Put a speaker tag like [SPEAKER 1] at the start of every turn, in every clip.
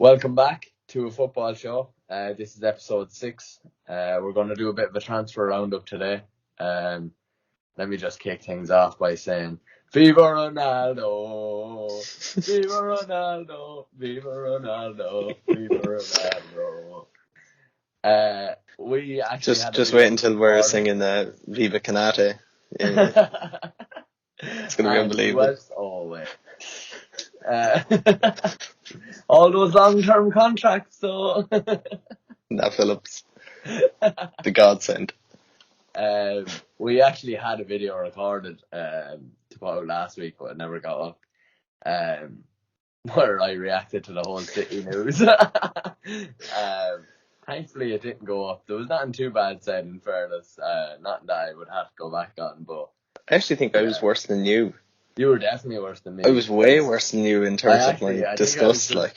[SPEAKER 1] Welcome back to a football show. This is episode 6. We're going to do a bit of a transfer roundup today. Let me just kick things off by saying, Viva Ronaldo! Viva Ronaldo! Viva Ronaldo! Viva Ronaldo! We actually
[SPEAKER 2] just wait until we're singing Viva Canate. It's going to be unbelievable.
[SPEAKER 1] West Always. All those long-term contracts, though.
[SPEAKER 2] Nat Phillips, the godsend.
[SPEAKER 1] We actually had a video recorded to put out last week, but it never got up. Where I reacted to the whole City news. Thankfully, it didn't go up. There was nothing too bad said, in fairness. Nothing that I would have to go back on, but
[SPEAKER 2] I actually think I was worse than you.
[SPEAKER 1] You were definitely worse than me.
[SPEAKER 2] I was way worse than you in terms of my disgust.
[SPEAKER 1] I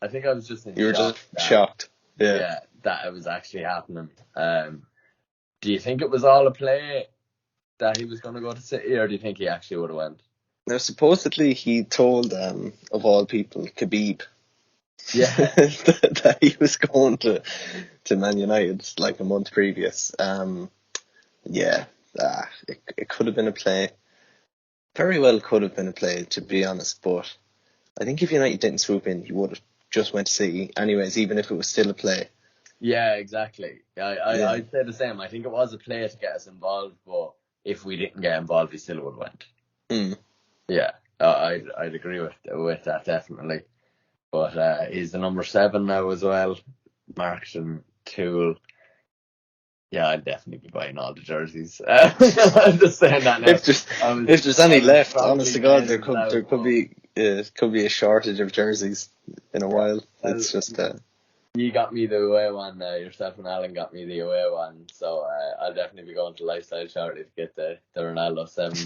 [SPEAKER 1] think I was just in shock.
[SPEAKER 2] You were just shocked.
[SPEAKER 1] Yeah, that it was actually happening. Do you think it was all a play that he was going to go to City, or do you think he actually would have went?
[SPEAKER 2] Now, supposedly he told, of all people, Khabib, that he was going to Man United like a month previous. It could have been a play. Very well could have been a play, to be honest, but I think if United didn't swoop in, he would have just went to City anyways, even if it was still a play.
[SPEAKER 1] Yeah, exactly. I'd say the same. I think it was a play to get us involved, but if we didn't get involved, he still would have went. Yeah, I'd agree with that, definitely. But he's the number 7 now as well, marked in Tool. Yeah, I'd definitely be buying all the jerseys. I'm just saying that now.
[SPEAKER 2] If there's any left, honest to God, there could be a shortage of jerseys in a while. It's just
[SPEAKER 1] you got me the away one. Yourself and Alan got me the away one, so I'll definitely be going to Lifestyle shortly to get the Ronaldo 7.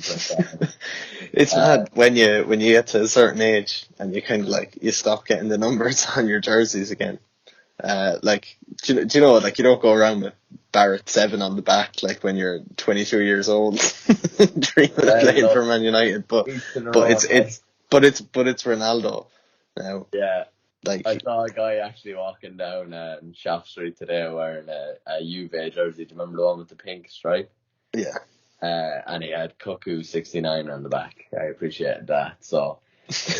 [SPEAKER 2] It's mad when you get to a certain age and you kind of you stop getting the numbers on your jerseys again. Do you know, you don't go around with Barrett 7 on the back when you're 22 years old dreaming of playing for Man United, but it's Ronaldo now.
[SPEAKER 1] Yeah. I saw a guy actually walking down Shaft Street today wearing a Juve jersey. Do you remember the one with the pink stripe?
[SPEAKER 2] Yeah.
[SPEAKER 1] And he had Cuckoo 69 on the back. I appreciated that. So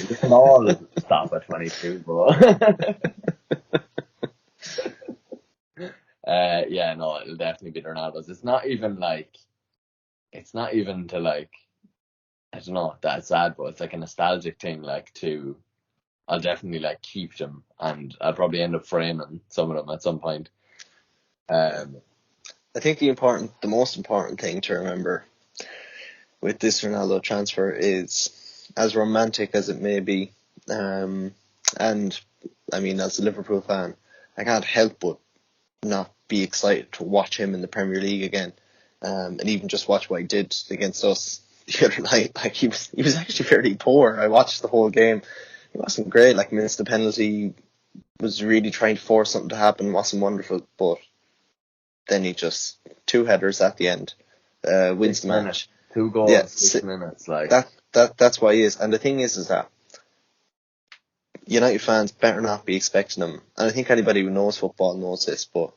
[SPEAKER 1] we can all stop at 22, but it'll definitely be Ronaldo's. It's not even to I don't know, that's sad, but it's a nostalgic thing, I'll definitely keep them, and I'll probably end up framing some of them at some point.
[SPEAKER 2] I think the most important thing to remember with this Ronaldo transfer is, as romantic as it may be, and I mean, as a Liverpool fan, I can't help but not be excited to watch him in the Premier League again, and even just watch what he did against us the other night. He was actually fairly poor. I watched the whole game. He wasn't great. Missed the penalty. Was really trying to force something to happen. Wasn't wonderful, but then he just 2 headers at the end, wins the match.
[SPEAKER 1] 2 goals, 6 minutes.
[SPEAKER 2] That's why he is. And the thing is that United fans better not be expecting him. And I think anybody who knows football knows this, but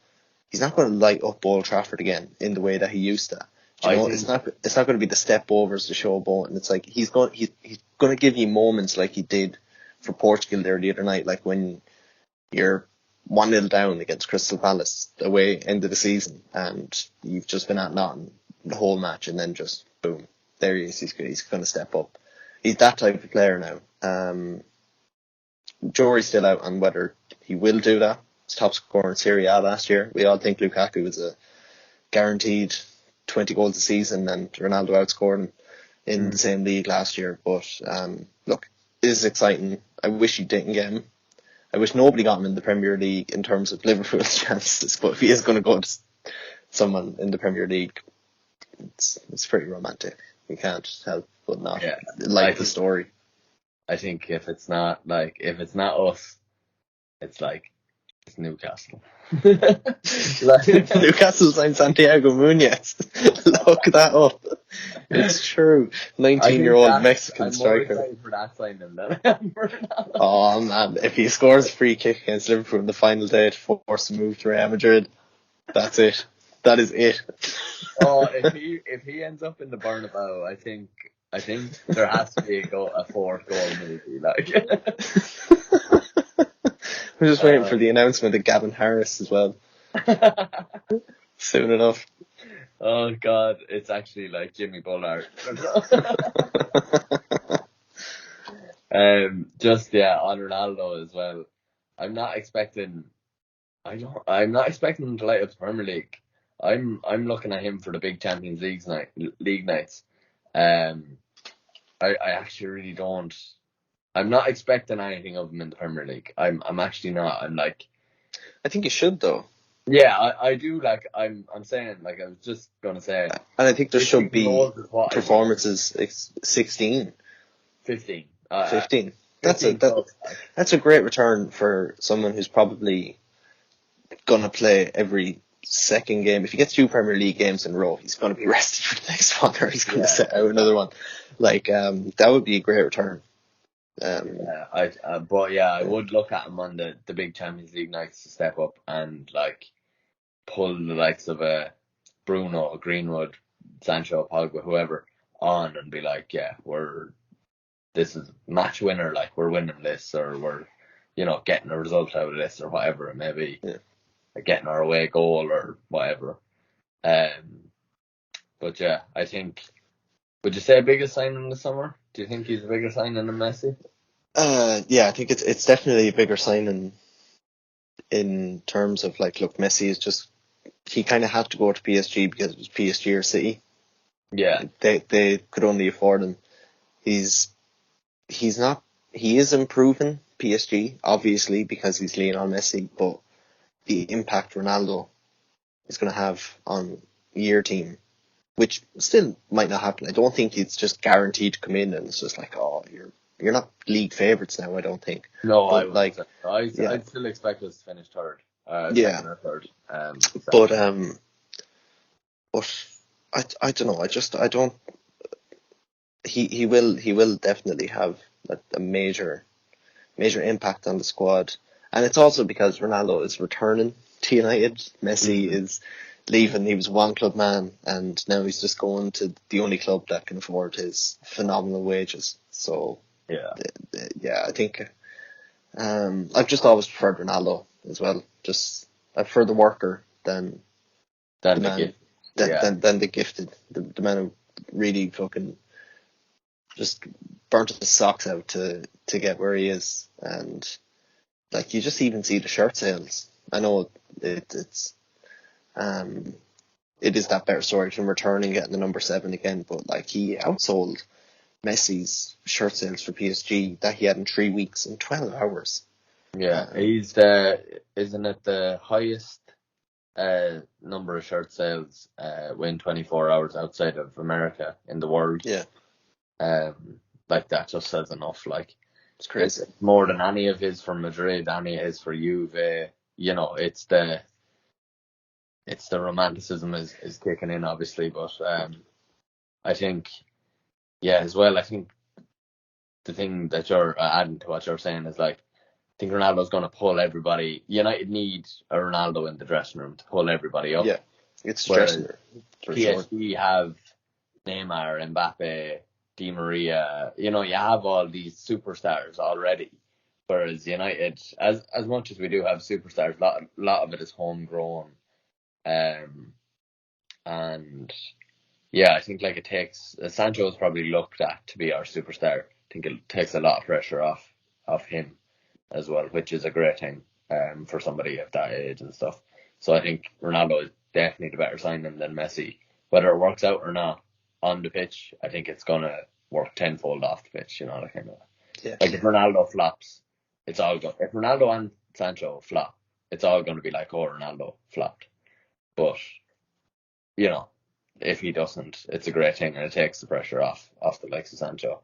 [SPEAKER 2] he's not going to light up Old Trafford again in the way that he used to. It's not going to be the step overs, the showboat, and it's he's going to give you moments like he did for Portugal there the other night, when you're 1-0 down against Crystal Palace away end of the season, and you've just been at nothing the whole match, and then just boom, there he is. He's going to step up. He's that type of player now. Jury's still out on whether he will do that. He's top scorer in Serie A last year. We all think Lukaku was a guaranteed 20 goals a season, and Ronaldo outscored him in the same league last year. But look, it is exciting. I wish he didn't get him. I wish nobody got him in the Premier League in terms of Liverpool's chances. But if he is going to go to someone in the Premier League, it's pretty romantic. We can't help but not like the story.
[SPEAKER 1] I think if it's not us, it's It's Newcastle.
[SPEAKER 2] Newcastle signed Santiago Muñoz. Look that up. It's true. 19-year-old Mexican
[SPEAKER 1] I'm more
[SPEAKER 2] striker.
[SPEAKER 1] excited for that signing than I am for Ronaldo.
[SPEAKER 2] Oh man, if he scores a free kick against Liverpool in the final day to force a move to Real Madrid, that's it. That is it.
[SPEAKER 1] Oh, if he ends up in the Bernabeu, I think there has to be a fourth goal maybe. Like,
[SPEAKER 2] I'm just waiting for the announcement of Gavin Harris as well. Soon enough.
[SPEAKER 1] Oh God, it's actually like Jimmy Bullard. Just on Ronaldo as well. I'm not expecting him to light up the Premier League. I'm looking at him for the big Champions League nights. I actually really don't. I'm not expecting anything of him in the Premier League. I'm actually not. I'm like,
[SPEAKER 2] I think you should though.
[SPEAKER 1] Yeah, I do. Like I'm saying, like I was just gonna say,
[SPEAKER 2] and I think there should be performances
[SPEAKER 1] 16, 15,
[SPEAKER 2] 15. That's a great return for someone who's probably gonna play every second game. If he gets 2 Premier League games in a row, he's gonna be rested for the next one, or he's gonna set out another one. Like that would be a great return.
[SPEAKER 1] I would look at him on the big Champions League nights to step up and like pull the likes of Bruno, Greenwood, Sancho, Pogba, whoever on and be like, this is match winner, like we're winning this, or we're getting a result out of this, or whatever it may be, getting our away goal or whatever. But yeah, I think. Would you say biggest signing in the summer? Do you think he's a bigger signing than Messi?
[SPEAKER 2] Yeah, I think it's definitely a bigger signing in terms of like, look, Messi is just, he kind of had to go to PSG because it was PSG or City.
[SPEAKER 1] Yeah,
[SPEAKER 2] they could only afford him. He is improving PSG obviously because he's Lionel Messi, but the impact Ronaldo is going to have on your team, which still might not happen. I don't think it's just guaranteed to come in and it's just like, oh, you're not league favourites now, I don't think.
[SPEAKER 1] No, but I'd still expect us to finish third. Second or third.
[SPEAKER 2] But I don't know. I don't. He will definitely have a major impact on the squad, and it's also because Ronaldo is returning to United. Messi is leaving. He was one club man, and now he's just going to the only club that can afford his phenomenal wages. So I think I've just always preferred Ronaldo as well. Just I prefer the worker than the gifted. The man who really fucking just burnt his socks out to get where he is, and like you just even see the shirt sales. I know it is that better story from returning, getting the number 7 again, but like he outsold Messi's shirt sales for PSG that he had in 3 weeks in 12 hours.
[SPEAKER 1] Yeah, he's isn't it the highest number of shirt sales within 24 hours outside of America in the world?
[SPEAKER 2] Yeah.
[SPEAKER 1] Like that just says enough. Like
[SPEAKER 2] it's crazy.
[SPEAKER 1] It's more than any of his for Madrid, any of his for Juve. It's the romanticism is kicking in, obviously, but I think, as well. I think the thing that you're adding to what you're saying is like, I think Ronaldo's going to pull everybody. United need a Ronaldo in the dressing room to pull everybody up.
[SPEAKER 2] Yeah, it's dressing room.
[SPEAKER 1] PSG have Neymar, Mbappe, Di Maria. You have all these superstars already. Whereas United, as much as we do have superstars, a lot of it is homegrown. And I think like it takes Sancho is probably looked at to be our superstar. I think it takes a lot of pressure off him as well, which is a great thing for somebody of that age and stuff. So I think Ronaldo is definitely the better signing than Messi. Whether it works out or not on the pitch, I think it's gonna work tenfold off the pitch. That kind of.
[SPEAKER 2] Yeah.
[SPEAKER 1] Like if Ronaldo flops, it's all good. If Ronaldo and Sancho flop, it's all going to be like, oh, Ronaldo flopped. But if he doesn't, it's a great thing, and it takes the pressure off the likes of Sancho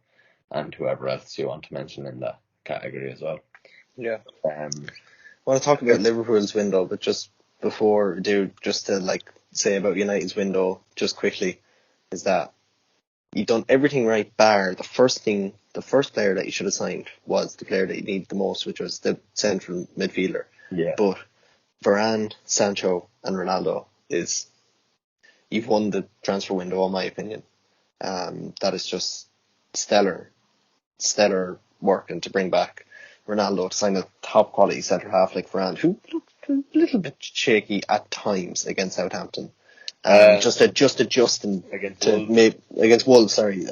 [SPEAKER 1] and whoever else you want to mention in that category as well.
[SPEAKER 2] Yeah. want to talk about Liverpool's window, but just before, just to like say about United's window, just quickly, is that you've done everything right, bar the first player that you should have signed was the player that you needed the most, which was the central midfielder.
[SPEAKER 1] Yeah.
[SPEAKER 2] But Varane, Sancho, and Ronaldo you've won the transfer window, in my opinion. That is just stellar work, and to bring back Ronaldo to sign a top quality centre half like Varane, who looked a little bit shaky at times against Southampton. Just adjusting against Wolves. Sorry,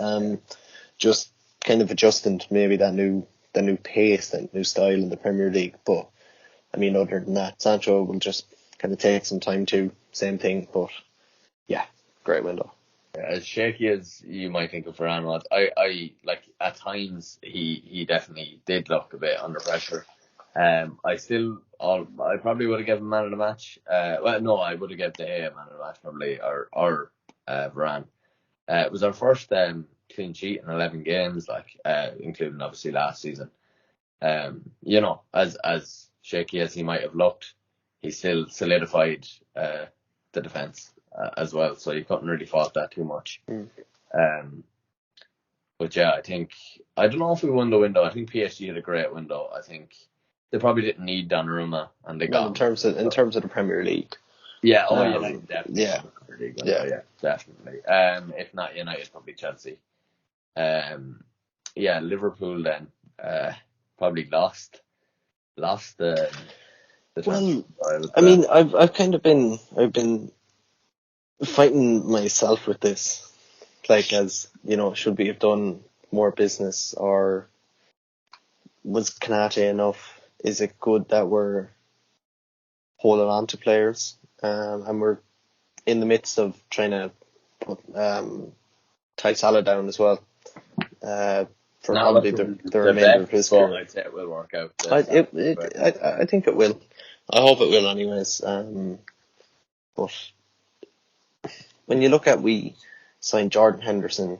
[SPEAKER 2] just kind of adjusting to maybe that new pace, that new style in the Premier League. But I mean, other than that, Sancho will just kind of take some time too. Same thing, but yeah, great window.
[SPEAKER 1] As shaky as you might think of Varane was, I like at times he definitely did look a bit under pressure. I probably would have given man of the match. Well, no, I would have given De Gea man of the match probably, or Varane. It was our first clean sheet in 11 games, like including obviously last season. As shaky as he might have looked, he still solidified the defence as well, so you couldn't really fault that too much. But yeah, I don't know if we won the window. I think PSG had a great window. I think they probably didn't need Donnarumma, and they got
[SPEAKER 2] in terms of the Premier League.
[SPEAKER 1] Yeah, definitely.
[SPEAKER 2] Yeah,
[SPEAKER 1] definitely. If not United, probably Chelsea. Liverpool then probably lost the
[SPEAKER 2] well, I mean, I've kind of been fighting myself with this, like, as you know, should we have done more business, or was Konate enough? Is it good that we're holding on to players, and we're in the midst of trying to put Ty Salah down as well, for probably the remainder of his career.
[SPEAKER 1] I'd say it will work out.
[SPEAKER 2] I think it will. I hope it will anyways. But when you look at, we signed Jordan Henderson,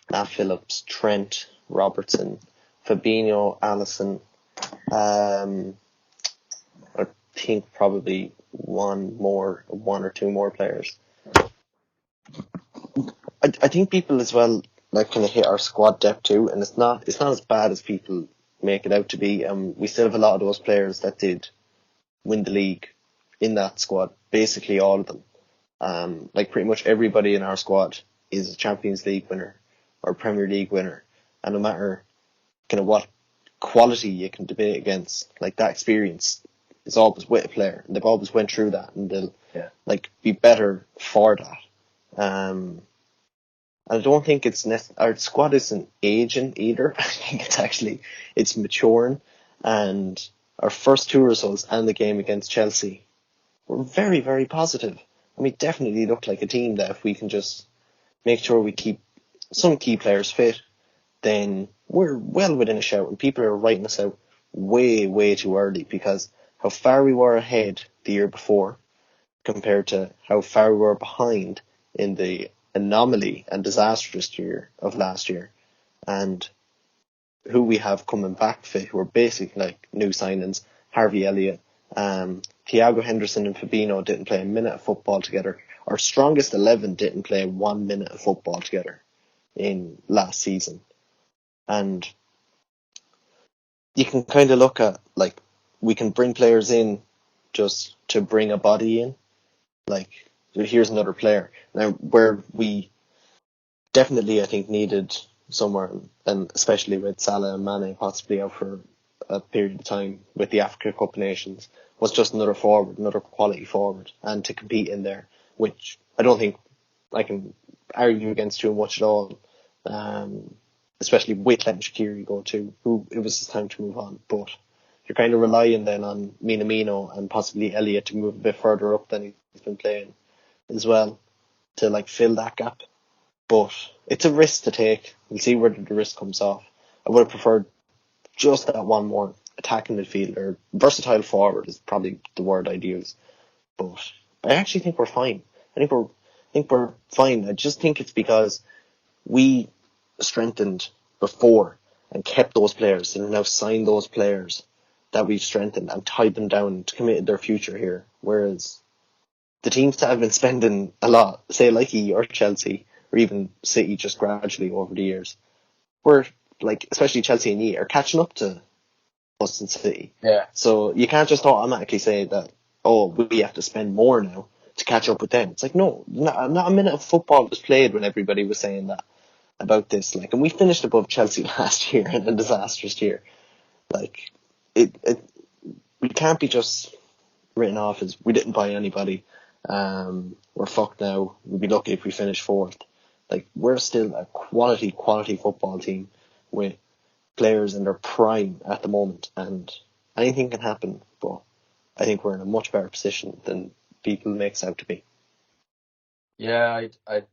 [SPEAKER 2] Nat Phillips, Trent, Robertson, Fabinho, Alisson. I think probably one or two more players. I think people as well like kind of hit our squad depth too, and it's not as bad as people make it out to be. We still have a lot of those players that did win the league in that squad. Basically all of them. Like pretty much everybody in our squad is a Champions League winner or Premier League winner, and no matter kind of what quality you can debate against, like that experience is always with a player, and they've always went through that, and they'll like be better for that. And I don't think our squad isn't aging either. I think it's maturing, and our first two results and the game against Chelsea were very, very positive. And we definitely look like a team that if we can just make sure we keep some key players fit, then we're well within a shout, and people are writing us out way, way too early, because how far we were ahead the year before compared to how far we were behind in the anomaly and disastrous year of last year, and who we have coming back fit, who are basically like new signings. Harvey Elliott, Thiago Henderson and Fabinho didn't play a minute of football together. Our strongest 11 didn't play 1 minute of football together in last season. And you can kind of look at, like, we can bring players in just to bring a body in. Like, here's another player. Now, where we definitely, I think, needed somewhere, and especially with Salah and Mane possibly out for a period of time with the Africa Cup of Nations, was just another quality forward, and to compete in there, which I don't think I can argue against too much at all. Especially with letting Shaqiri go too, who it was his time to move on. But you're kind of relying then on Minamino and possibly Elliott to move a bit further up than he's been playing as well, to like fill that gap. But it's a risk to take. We'll see where the risk comes off. I would have preferred just that one more attacking midfielder. Versatile forward is probably the word I'd use. But I actually think we're fine. I think we're fine. I just think it's because we strengthened before and kept those players and now signed those players that we've strengthened and tied them down and committed their future here. Whereas the teams that have been spending a lot, say like E or Chelsea or even City just gradually over the years, we're like, especially Chelsea and E are catching up to us and City.
[SPEAKER 1] Yeah.
[SPEAKER 2] So you can't just automatically say that, oh, we have to spend more now to catch up with them. It's like, no, not a minute of football was played when everybody was saying that about this. Like, and we finished above Chelsea last year in a disastrous year. Like, we can't be just written off as we didn't buy anybody. We're fucked now. We'd be lucky if we finish fourth. Like, we're still a quality football team with players in their prime at the moment, and anything can happen. But I think we're in a much better position than people make out to be.
[SPEAKER 1] Yeah, I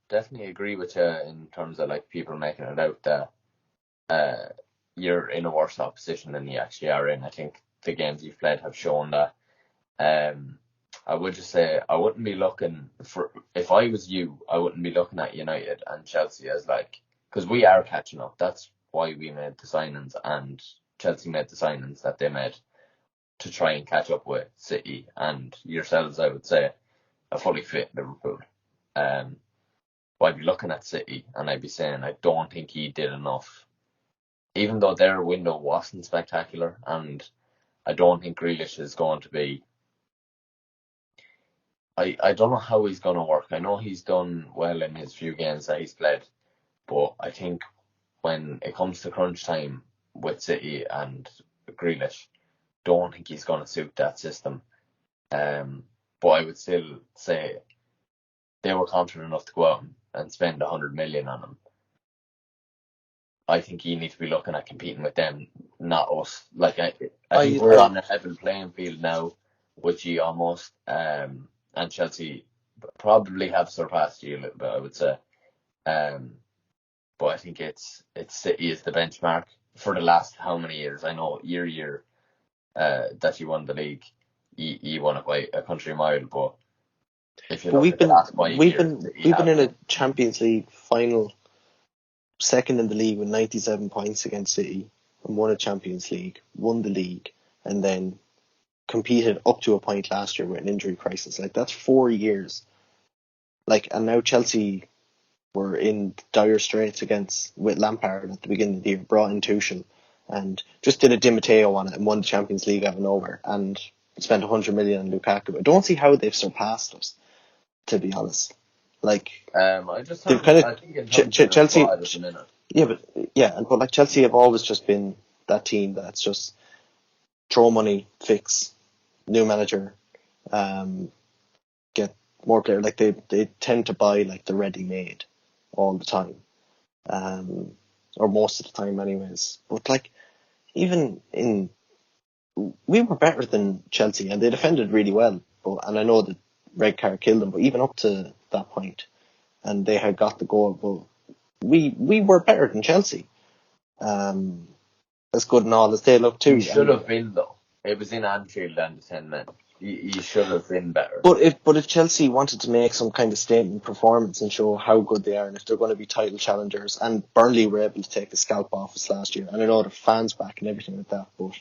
[SPEAKER 1] definitely agree with you in terms of like people making it out that you're in a worse off position than you actually are in. I think the games you've played have shown that. I would just say I wouldn't be looking for, if I was you, I wouldn't be looking at United and Chelsea as like, because we are catching up. That's why we made the signings, and Chelsea made the signings that they made to try and catch up with City and yourselves, I would say, a fully fit Liverpool. I'd be looking at City and I'd be saying I don't think he did enough, even though their window wasn't spectacular, and I don't think Grealish is going to be. I don't know how he's going to work. I know he's done well in his few games that he's played, but I think when it comes to crunch time with City and Grealish, don't think he's going to suit that system. But I would still say they were confident enough to go out and spend 100 million on him. I think you need to be looking at competing with them, not us. Like I think we're on a level playing field now with you almost. And Chelsea probably have surpassed you a little bit, I would say. But I think it's City is the benchmark for the last how many years? I know year that you won the league, you won it by a country mile. But if you look at the last 5 years,
[SPEAKER 2] we've been in a Champions League final, second in the league with 97 points against City, and won a Champions League, won the league, and then competed up to a point last year with an injury crisis. Like, that's 4 years. Like, and now Chelsea were in dire straits with Lampard at the beginning of the year, brought in Tuchel, and just did a Di Matteo on it and won the Champions League out of nowhere, and spent 100 million on Lukaku. I don't see how they've surpassed us, to be honest. Like,
[SPEAKER 1] I just they've kind of, I think in Chelsea at the minute.
[SPEAKER 2] But like Chelsea have always just been that team that's just throw money, fix, new manager, get more players. Like they tend to buy like the ready-made all the time, or most of the time anyways. But like, even we were better than Chelsea, and they defended really well. And I know the red card killed them, but even up to that point, and they had got the goal, but we were better than Chelsea. As good and all as they look too.
[SPEAKER 1] You should have been, though. It was in Anfield and the 10 men. You should have been better.
[SPEAKER 2] But if Chelsea wanted to make some kind of statement performance and show how good they are, and if they're going to be title challengers, and Burnley were able to take the scalp off us last year, and I know the fans back and everything like that, but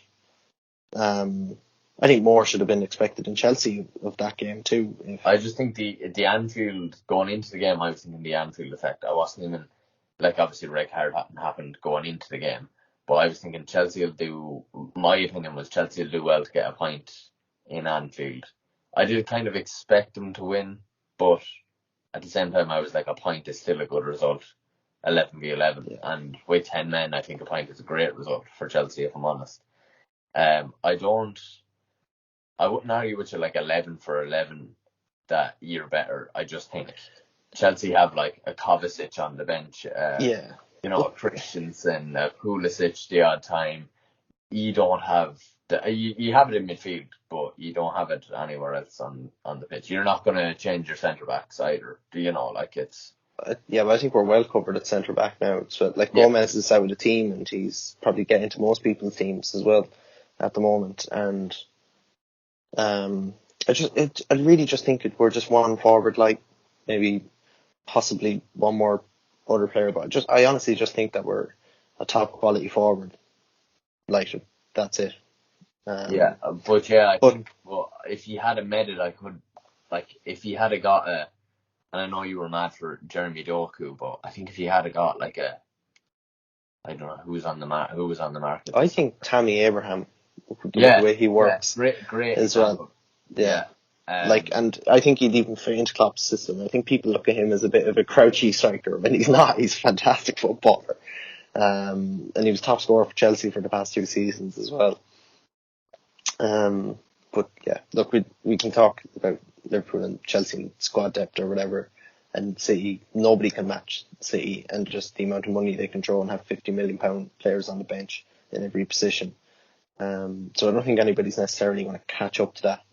[SPEAKER 2] I think more should have been expected in Chelsea of that game too.
[SPEAKER 1] I just think the Anfield, going into the game, I was thinking the Anfield effect. I wasn't even, like, obviously red card happened going into the game, but I was thinking Chelsea will do, my opinion was Chelsea will do well to get a point in Anfield. I did kind of expect them to win, but at the same time I was like, a point is still a good result, 11v11, and with 10 men I think a point is a great result for Chelsea, if I'm honest. I wouldn't argue with you like 11 for 11 that you're better. I just think Chelsea have like a Kovacic on the bench, you know, a Christensen, a Pulisic the odd time. You don't have you have it in midfield, but you don't have it anywhere else on the pitch. You're not going to change your centre backs either. Do you know? Like, it's
[SPEAKER 2] but I think we're well covered at centre back now. So like Gomez is out of the team, and he's probably getting into most people's teams as well at the moment. And I really just think we're just one forward, like maybe possibly one more other player, but I honestly just think that we're a top quality forward. Like, that's it.
[SPEAKER 1] I think if he had made it, I could, like, if he had got and I know you were mad for Jeremy Doku, but I think if he had got like I don't know who was on the market.
[SPEAKER 2] I think Tammy Abraham, the way he works,
[SPEAKER 1] great
[SPEAKER 2] as well. Yeah. And I think he'd even fit into Klopp's system. I think people look at him as a bit of a crouchy striker, but he's not. He's a fantastic footballer. And he was top scorer for Chelsea for the past 2 seasons as well. But yeah, look, we can talk about Liverpool and Chelsea and squad depth or whatever, and City, nobody can match City, and just the amount of money they can throw and have £50 million players on the bench in every position. So I don't think anybody's necessarily going to catch up to that.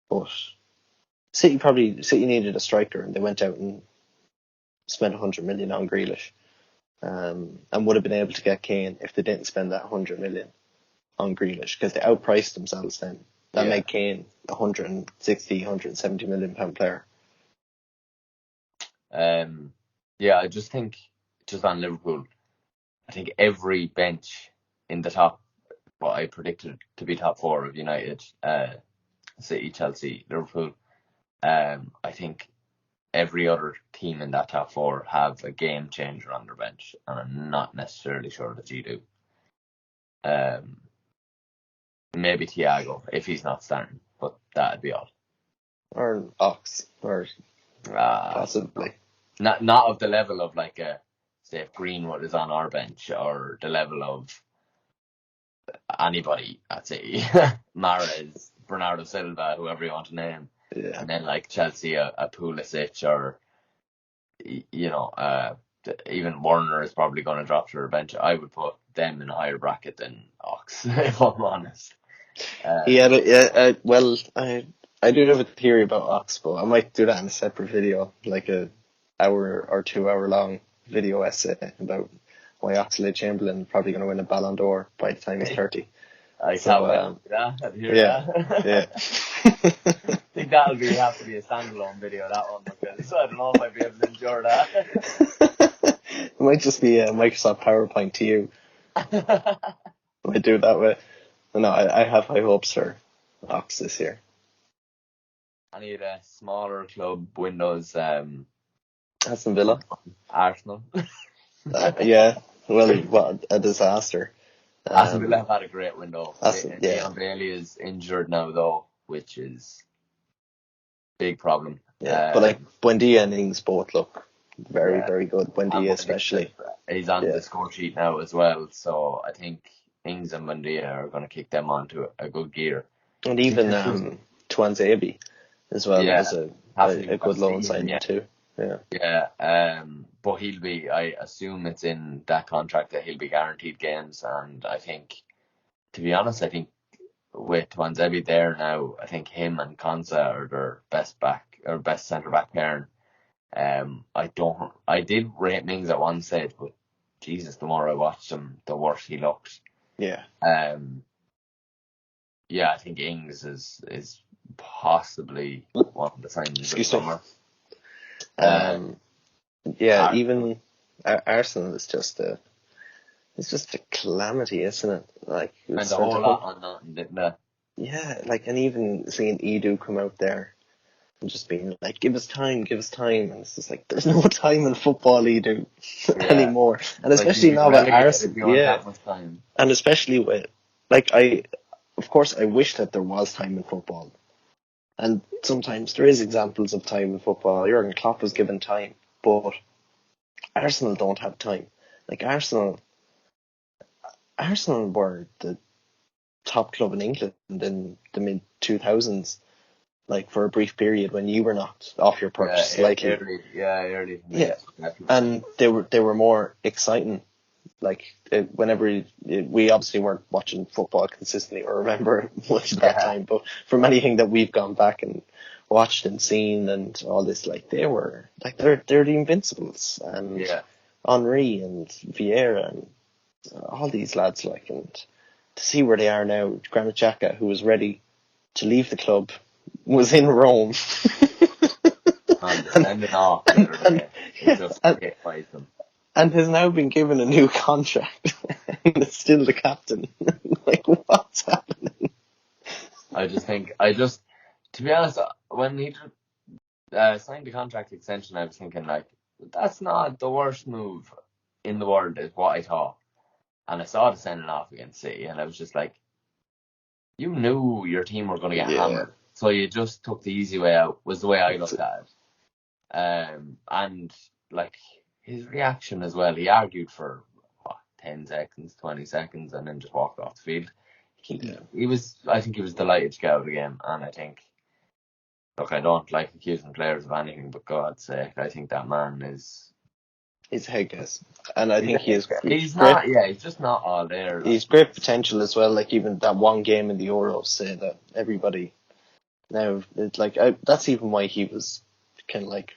[SPEAKER 2] But City needed a striker, and they went out and spent 100 million on Grealish, and would have been able to get Kane if they didn't spend that 100 million on Grealish, because they outpriced themselves then. That made Kane 170 million pound player.
[SPEAKER 1] I just think, just on Liverpool, I think every bench in the top, what I predicted to be top 4 of United, City, Chelsea, Liverpool, I think every other team in that top 4 have a game changer on their bench, and I'm not necessarily sure that you do. Maybe Thiago, if he's not starting, but that'd be all.
[SPEAKER 2] Or Ox, or possibly.
[SPEAKER 1] Not of the level of, like, say, if Greenwood is on our bench, or the level of anybody at City. Mahrez, Bernardo Silva, whoever you want to name.
[SPEAKER 2] Yeah.
[SPEAKER 1] And then, like, Chelsea, a Pulisic, or, even Werner is probably going to drop to their bench. I would put them in a higher bracket than Ox, if I'm honest.
[SPEAKER 2] Well, I do have a theory about Ox, but I might do that in a separate video, like a hour or 2 hour long video essay about why Oxlade-Chamberlain is probably going to win a Ballon d'Or by the time he's 30.
[SPEAKER 1] I can't wait for that. I'd hear that.
[SPEAKER 2] Yeah.
[SPEAKER 1] I think have to be a standalone video, that one, because I don't know if I'd be able to endure that.
[SPEAKER 2] It might just be a Microsoft PowerPoint to you. I might do it that way. No, I have high hopes for Ox this year.
[SPEAKER 1] I need a smaller club windows.
[SPEAKER 2] Aston Villa.
[SPEAKER 1] Arsenal.
[SPEAKER 2] Yeah, well, what a disaster.
[SPEAKER 1] Aston Villa have had a great window. Leon Bailey is injured now, though, which is a big problem.
[SPEAKER 2] Yeah, but like Buendia and Ings both look very, very good. Buendia especially.
[SPEAKER 1] He's on the score sheet now as well, so I think Ings and Buendia are going to kick them onto a good gear.
[SPEAKER 2] And even Tuanzebe as well is a good loan signing too.
[SPEAKER 1] Yeah. But he'll be, I assume it's in that contract that he'll be guaranteed games, and I think, to be honest, I think with Tuanzebe there now, I think him and Konsa are their best centre back pairing. I did rate Mings at one stage, but Jesus, the more I watched him, the worse he looked.
[SPEAKER 2] Yeah.
[SPEAKER 1] I think Ings is possibly one of the signs of summer.
[SPEAKER 2] Even Arsenal is just a calamity, isn't it? Like,
[SPEAKER 1] and a whole lot on nothing, didn't it?
[SPEAKER 2] Yeah, like, and even seeing Edu come out there and just being like, give us time, and it's just like, there's no time in football, Edu, anymore, and especially now with Arsenal, and especially with, like, of course I wish that there was time in football, and sometimes there is examples of time in football. Jurgen Klopp was given time, but Arsenal don't have time. Like, Arsenal were the top club in England in the mid 2000s, like, for a brief period when you were knocked off your perch slightly.
[SPEAKER 1] Early.
[SPEAKER 2] Yeah, and they were more exciting. Like, whenever we obviously weren't watching football consistently or remember much of that time, but from anything that we've gone back and watched and seen and all this, like, they're the Invincibles, and Henry and Vieira and all these lads, like, and to see where they are now, Granit Xhaka, who was ready to leave the club, was in Rome. And has now been given a new contract and is still the captain. Like, what's happening?
[SPEAKER 1] To be honest, when he signed the contract extension, I was thinking, like, that's not the worst move in the world, is what I thought. And I saw the sending off against City, and I was just like, you knew your team were going to get hammered, so you just took the easy way out, was the way I looked at it. And, like, his reaction as well, he argued for, 10 seconds, 20 seconds, and then just walked off the field. I think he was delighted to get out of the game, and I think, look, I don't like accusing players of anything, but God's sake, I think that man is...
[SPEAKER 2] He's a head case. And I think he's
[SPEAKER 1] just not all there.
[SPEAKER 2] He's great potential as well, like even that one game in the Euros, say that everybody now, it's like, that's even why he was kind of like,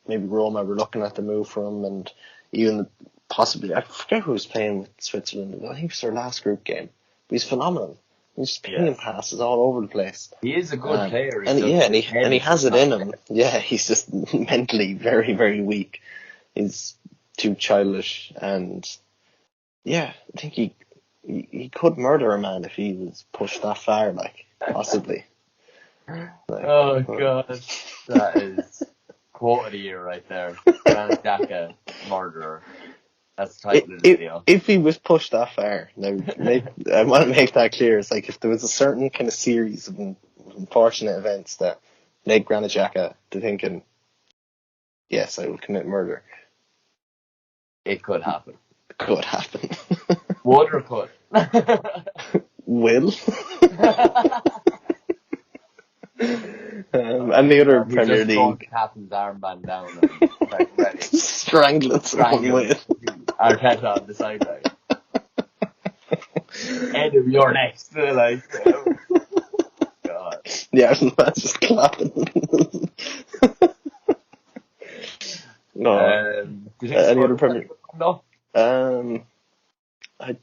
[SPEAKER 2] maybe Roma were looking at the move for him, and even possibly, I forget who was playing with Switzerland, I think it was their last group game, but he's phenomenal. He's just pinging passes all over the place.
[SPEAKER 1] He is a good player.
[SPEAKER 2] And he has it in him. Yeah, he's just mentally very, very weak. He's too childish, and I think he could murder a man if he was pushed that far, like, possibly.
[SPEAKER 1] Oh God, that is quote of the year right there. Granit Xhaka, murderer. That's the title of the video.
[SPEAKER 2] If he was pushed that far, now I want to make that clear. It's like if there was a certain kind of series of unfortunate events that led Granit Xhaka to thinking, yes, I will commit murder.
[SPEAKER 1] It could happen.
[SPEAKER 2] Could happen.
[SPEAKER 1] Would or could?
[SPEAKER 2] Will. And the other Premier League.
[SPEAKER 1] He captain's armband down and like ready.
[SPEAKER 2] Strangling someone with.
[SPEAKER 1] Arteta on the sideline. Edu, you're next. Like, God.
[SPEAKER 2] Yeah, that's just clapping. No.
[SPEAKER 1] Do you think any other Premier League? No.
[SPEAKER 2] I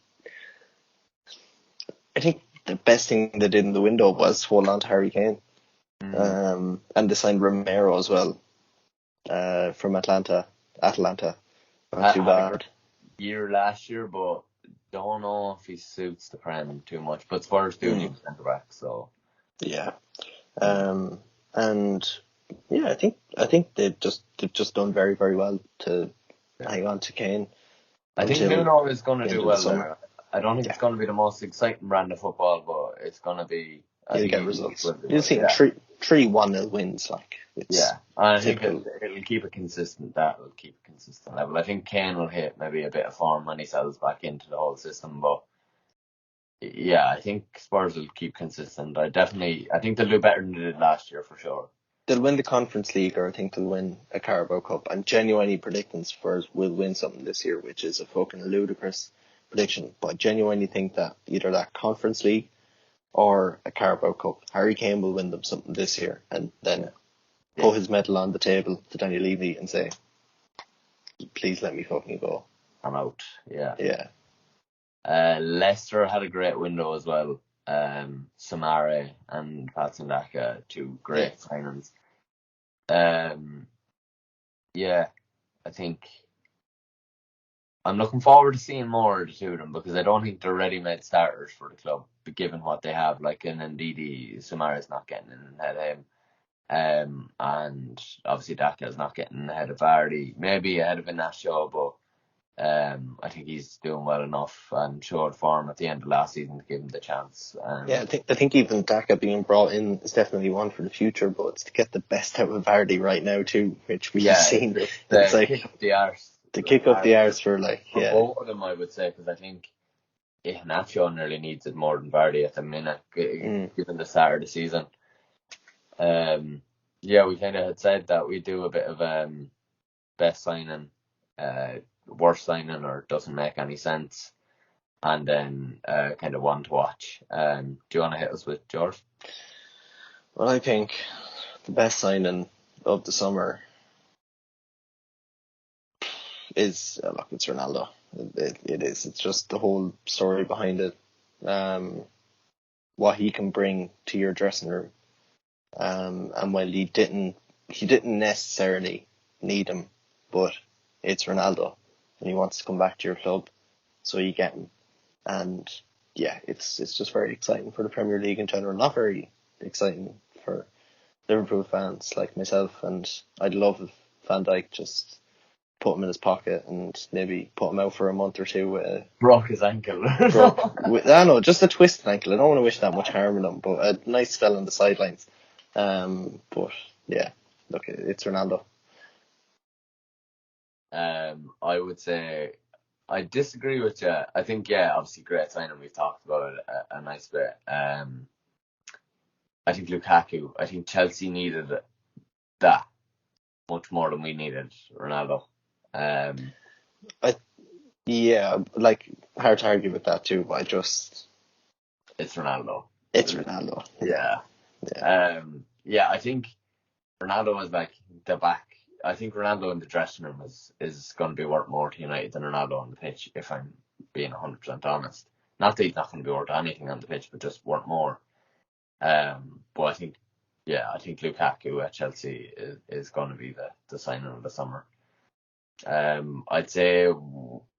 [SPEAKER 2] think the best thing they did in the window was hold on to Harry Kane. And they signed Romero as well, from Atlanta. Not too bad.
[SPEAKER 1] Year last year, but don't know if he suits the Prem too much. But Spurs do need a centre back, so
[SPEAKER 2] yeah. And I think they've just done very, very well to hang on to Kane.
[SPEAKER 1] I think Nuno is going to do well there. I don't think it's going to be the most exciting brand of football, but it's going to be.
[SPEAKER 2] You'll get results. You'll see 3-1-0 wins, like.
[SPEAKER 1] And I think it'll keep it consistent. That will keep a consistent level. I think Kane will hit maybe a bit of form when he settles back into the whole system, but I think Spurs will keep consistent. I think they'll do better than they did last year for sure.
[SPEAKER 2] They'll win the Conference League, or I think they'll win a Carabao Cup. I'm genuinely predicting Spurs will win something this year, which is a fucking ludicrous prediction. But I genuinely think that either that Conference League or a Carabao Cup, Harry Kane will win them something this year, and then put his medal on the table to Daniel Levy and say, please let me fucking go.
[SPEAKER 1] I'm out.
[SPEAKER 2] Yeah.
[SPEAKER 1] Leicester had a great window as well. Samare and Patson Daka, two great signings. I think I'm looking forward to seeing more of the two of them, because I don't think they're ready-made starters for the club, given what they have. Like in Ndidi, Samare's not getting in ahead of him. And obviously Daka is not getting ahead of Vardy, maybe ahead of Inacio, but I think he's doing well enough and showed form at the end of last season to give him the chance.
[SPEAKER 2] I think even Daka being brought in is definitely one for the future, but it's to get the best out of Vardy right now too, which we've seen. It's like
[SPEAKER 1] kick up the arse.
[SPEAKER 2] The kick up the arse for
[SPEAKER 1] both of them, I would say, because I think Inacio nearly needs it more than Vardy at the minute, given the start of the season. We kind of had said that we do a bit of best signing, worst signing, or doesn't make any sense, and then kind of one to watch. Do you want to hit us with yours?
[SPEAKER 2] Well, I think the best signing of the summer is it's Ronaldo. It is. It's just the whole story behind it. What he can bring to your dressing room. And while he didn't necessarily need him, but it's Ronaldo and he wants to come back to your club, so you get him. And it's just very exciting for the Premier League in general. Not very exciting for Liverpool fans like myself, and I'd love if Van Dijk just put him in his pocket and maybe put him out for a month or two.
[SPEAKER 1] Broke his ankle.
[SPEAKER 2] I don't know, just a twisted ankle. I don't want to wish that much harm on him, but a nice spell on the sidelines. But yeah, look, it's Ronaldo.
[SPEAKER 1] I would say I disagree with you. I think, yeah, obviously great signing. We've talked about it a nice bit. I think Lukaku. I think Chelsea needed that much more than we needed Ronaldo.
[SPEAKER 2] Yeah, like, hard to argue with that too, but
[SPEAKER 1] it's Ronaldo.
[SPEAKER 2] It's Ronaldo.
[SPEAKER 1] Yeah. Yeah, I think Ronaldo is like the back. I think Ronaldo in the dressing room is going to be worth more to United than Ronaldo on the pitch, if I'm being 100% honest. Not that he's not going to be worth anything on the pitch, but just worth more. But I think Lukaku at Chelsea is going to be the signing of the summer. I'd say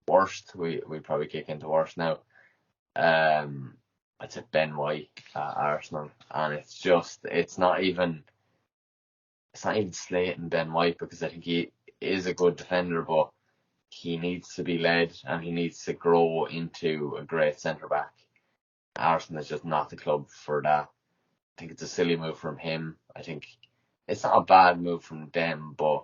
[SPEAKER 1] worst, we probably kick into worst now. I'd say Ben White at Arsenal, and it's not even slating Ben White, because I think he is a good defender, but he needs to be led and he needs to grow into a great centre back. Arsenal is just not the club for that. I think it's a silly move from him. I think it's not a bad move from them, but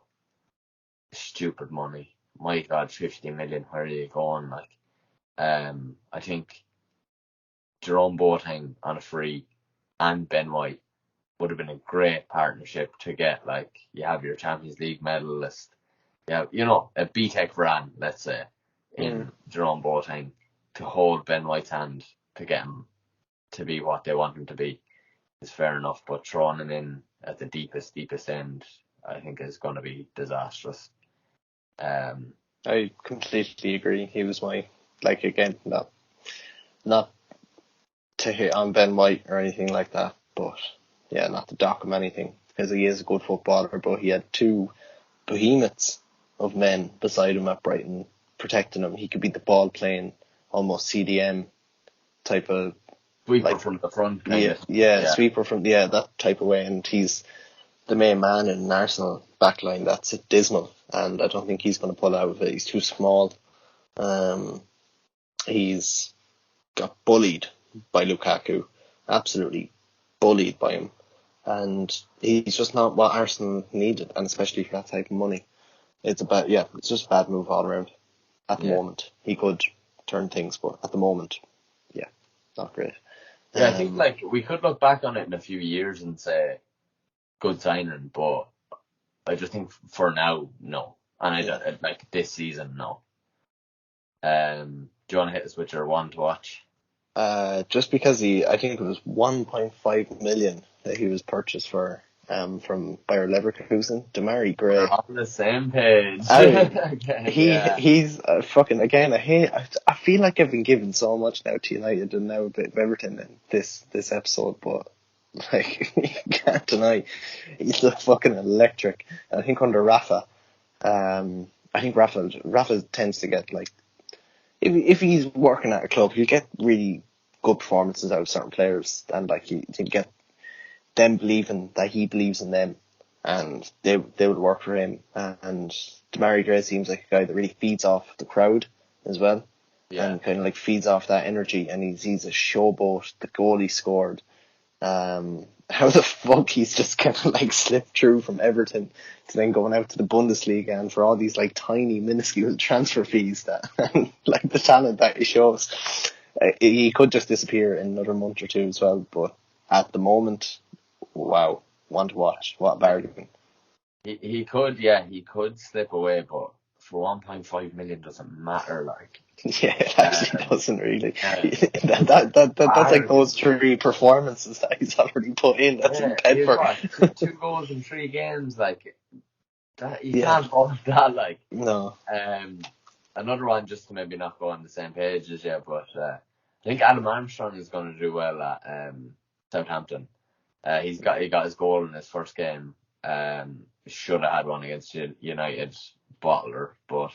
[SPEAKER 1] stupid money. My God, 50 million. Where are you going? Like, I think Jerome Boateng on a free and Ben White would have been a great partnership to get. Like, you have your Champions League medalist, a BTEC Varane, let's say, in Jerome Boateng, to hold Ben White's hand to get him to be what they want him to be is fair enough, but throwing him in at the deepest end, I think, is going to be disastrous.
[SPEAKER 2] I completely agree. He was again, not to hit on Ben White or anything like that, but yeah, not to dock him anything, because he is a good footballer, but he had two behemoths of men beside him at Brighton protecting him. He could be the ball playing, almost CDM type of
[SPEAKER 1] sweeper from the front.
[SPEAKER 2] Sweeper from that type of way, and he's the main man in an Arsenal backline that's dismal, and I don't think he's going to pull out of it. He's too small. He's got bullied by Lukaku, absolutely bullied by him, and he's just not what Arsenal needed, and especially for that type of money. It's just a bad move all around. At the moment, he could turn things, but at the moment, not great.
[SPEAKER 1] Yeah, I think we could look back on it in a few years and say good signing, but I just think for now, no. And I don't, this season, no. Do you want to hit us with your one to watch?
[SPEAKER 2] Just because I think it was 1.5 million that he was purchased for from Bayer Leverkusen, Demarai Gray.
[SPEAKER 1] We're on the same page.
[SPEAKER 2] He's fucking, again, I feel like I've been giving so much now to United and now a bit of Everton in this episode, but you can't deny he's fucking electric. And I think under Rafa, Rafa tends to get if he's working at a club, he'll get really good performances out of certain players, and he'll get them believing that he believes in them, and they would work for him. And Demarai Gray seems like a guy that really feeds off the crowd as well, and kind of feeds off that energy. And he's a showboat. The goal he scored, how the fuck he's just kind of slipped through from Everton to then going out to the Bundesliga, and for all these tiny minuscule transfer fees that the talent that he shows, he could just disappear in another month or two as well. But at the moment, wow, one to watch. What a bargain.
[SPEAKER 1] He could slip away, but for 1.5 million doesn't matter.
[SPEAKER 2] Yeah, it actually doesn't really. That's those 3 performances that he's already put in. That's in Bedford.
[SPEAKER 1] 2 goals in 3 games, that you can't hold that.
[SPEAKER 2] No.
[SPEAKER 1] Another one, just to maybe not go on the same page as you, but I think Adam Armstrong is going to do well at Southampton. He got his goal in his first game. Should have had one against United, bottler, but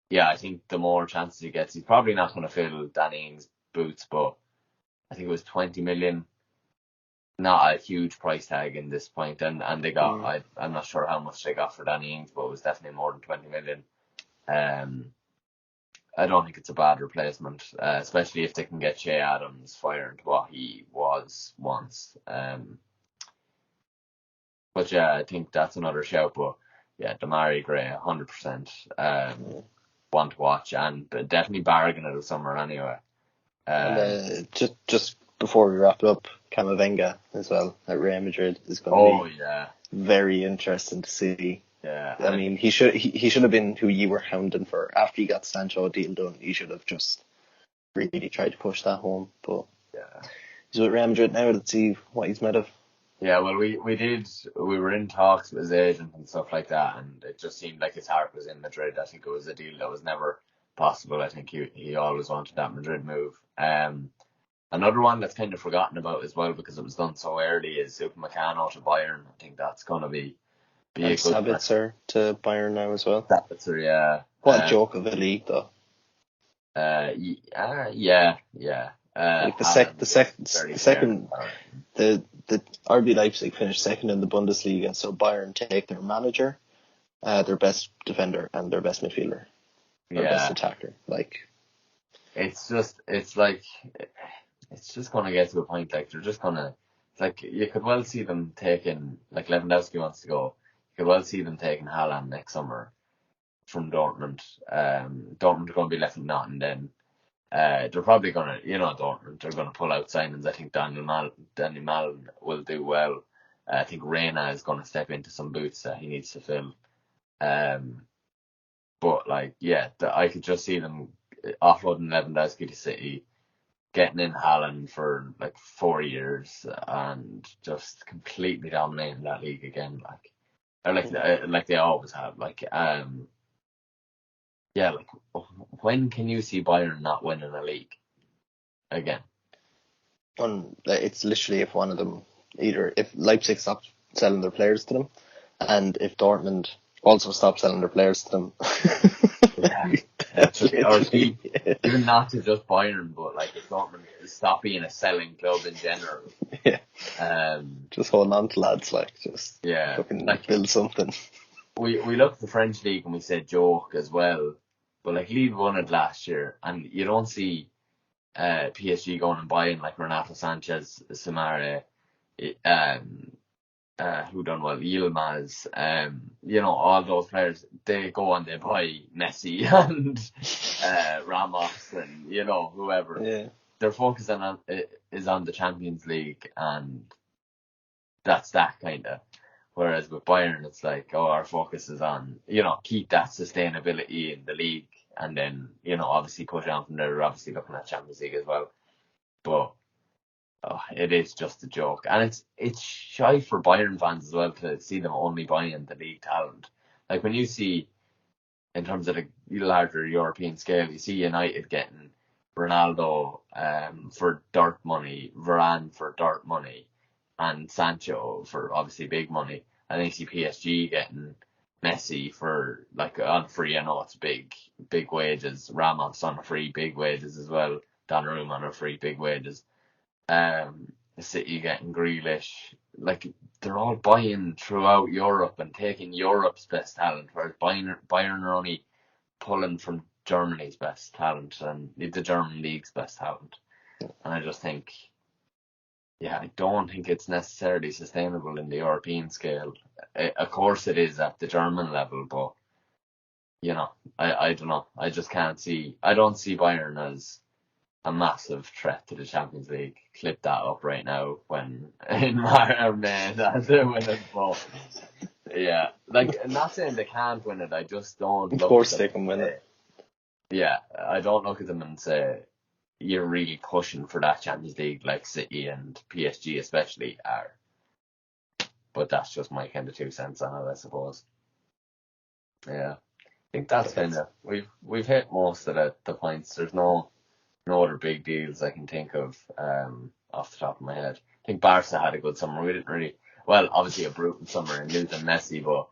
[SPEAKER 1] yeah, I think the more chances he gets, he's probably not going to fill Danny Ings' boots, but I think it was 20 million not a huge price tag in this point, and they got I'm not sure how much they got for Danny Ings, but it was definitely more than 20 million. I don't think it's a bad replacement, especially if they can get Che Adams firing to what he was once. But yeah, I think that's another shout. But yeah, Demarai Gray, 100%. One to watch, and definitely bargain of the summer anyway.
[SPEAKER 2] And just before we wrap it up, Camavinga as well at Real Madrid is going to be very interesting to see.
[SPEAKER 1] Yeah,
[SPEAKER 2] I mean, he should have been who you were hounding for after he got Sancho deal done. He should have just really tried to push that home. But he's with Real Madrid now. Let's see what he's made of.
[SPEAKER 1] Yeah, well, we were in talks with his agent and stuff like that, and it just seemed like his heart was in Madrid. I think it was a deal that was never possible. I think he always wanted that Madrid move. Another one that's kind of forgotten about as well because it was done so early is Upamecano to Bayern. I think that's going to be a good
[SPEAKER 2] Sabitzer to Bayern now as well.
[SPEAKER 1] Sabitzer, yeah.
[SPEAKER 2] What a joke of a league, though.
[SPEAKER 1] Yeah.
[SPEAKER 2] Like the RB Leipzig finished second in the Bundesliga, so Bayern take their manager, their best defender, and their best midfielder, their best attacker. Like,
[SPEAKER 1] it's just going to get to a point like they're just going to. Like, you could well see them taking, like Lewandowski wants to go. You could well see them taking Haaland next summer from Dortmund. Dortmund are going to be left with nothing then. They're probably going to, Dortmund, they're going to pull out signings. I think Danny Malin will do well. I think Reina is going to step into some boots that he needs to fill. But, I could just see them offloading Lewandowski to City, getting in Haaland for 4 years, and just completely dominating that league again. Like they always have. When can you see Bayern not winning a league again?
[SPEAKER 2] It's literally if one of them, either if Leipzig stops selling their players to them, and if Dortmund also stops selling their players to them.
[SPEAKER 1] Or even not to just Bayern, but if Dortmund stop being a selling club in general.
[SPEAKER 2] Just hold on to lads, fucking build something.
[SPEAKER 1] We looked at the French league and we said joke as well. But Lille won it last year, and you don't see PSG going and buying Renato Sanchez, Samara, who done well, Yilmaz, all those players. They go and they buy Messi and Ramos and whoever.
[SPEAKER 2] Yeah.
[SPEAKER 1] Their focus is on the Champions League, and that's that kind of. Whereas with Bayern, it's our focus is on, keep that sustainability in the league, and then, obviously push on from there. We're obviously looking at Champions League as well. But it is just a joke. And it's shy for Bayern fans as well to see them only buying the league talent. When you see, in terms of the larger European scale, you see United getting Ronaldo for dirt money, Varane for dirt money, and Sancho for obviously big money. And then you see PSG getting Messi for on free. I know it's big wages. Ramos on a free, big wages as well. Donnarumma on a free, big wages. City getting Grealish. They're all buying throughout Europe and taking Europe's best talent, whereas Bayern are only pulling from Germany's best talent and the German league's best talent. And I just think, I don't think it's necessarily sustainable in the European scale. Of course it is at the German level, but, I don't know. I just can't see. I don't see Bayern as a massive threat to the Champions League. Clip that up right now when in my man that they win it. But, yeah. I'm not saying they can't win it. I just don't.
[SPEAKER 2] Of course they can win it.
[SPEAKER 1] Yeah. I don't look at them and say, you're really pushing for that Champions League like City and PSG especially are. But that's just my kind of 2 cents on it, I suppose. Yeah. I think that's kind of, we've hit most of the points. There's no other big deals I can think of off the top of my head. I think Barca had a good summer. We didn't really, well, obviously a brutal summer in losing Messi, but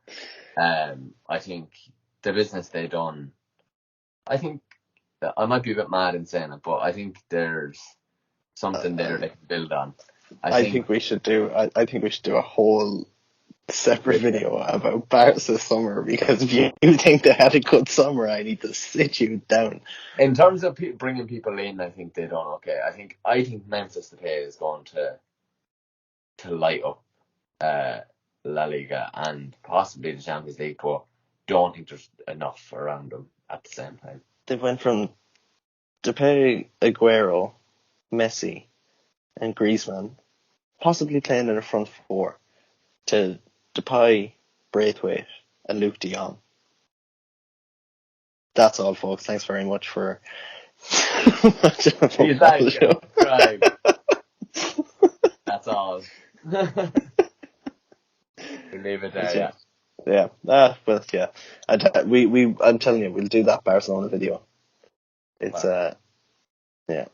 [SPEAKER 1] I think the business they done, I think, I might be a bit mad in saying it, but I think there's something there they can build on.
[SPEAKER 2] I think we should do a whole separate video about Barca's summer, because if you think they had a good summer, I need to sit you down.
[SPEAKER 1] In terms of bringing people in, I think they done okay. I think Memphis Depay is going to light up La Liga and possibly the Champions League, but don't think there's enough around them at the same time.
[SPEAKER 2] They went from Depay, Aguero, Messi, and Griezmann possibly playing in a front four to Depay, Braithwaite, and Luke de Jong. That's all, folks. Thanks very much for watching the football show.
[SPEAKER 1] Right. That's all. We'll leave it there.
[SPEAKER 2] Yeah. Well, yeah. I'm telling you, we'll do that Barcelona video. It's yeah.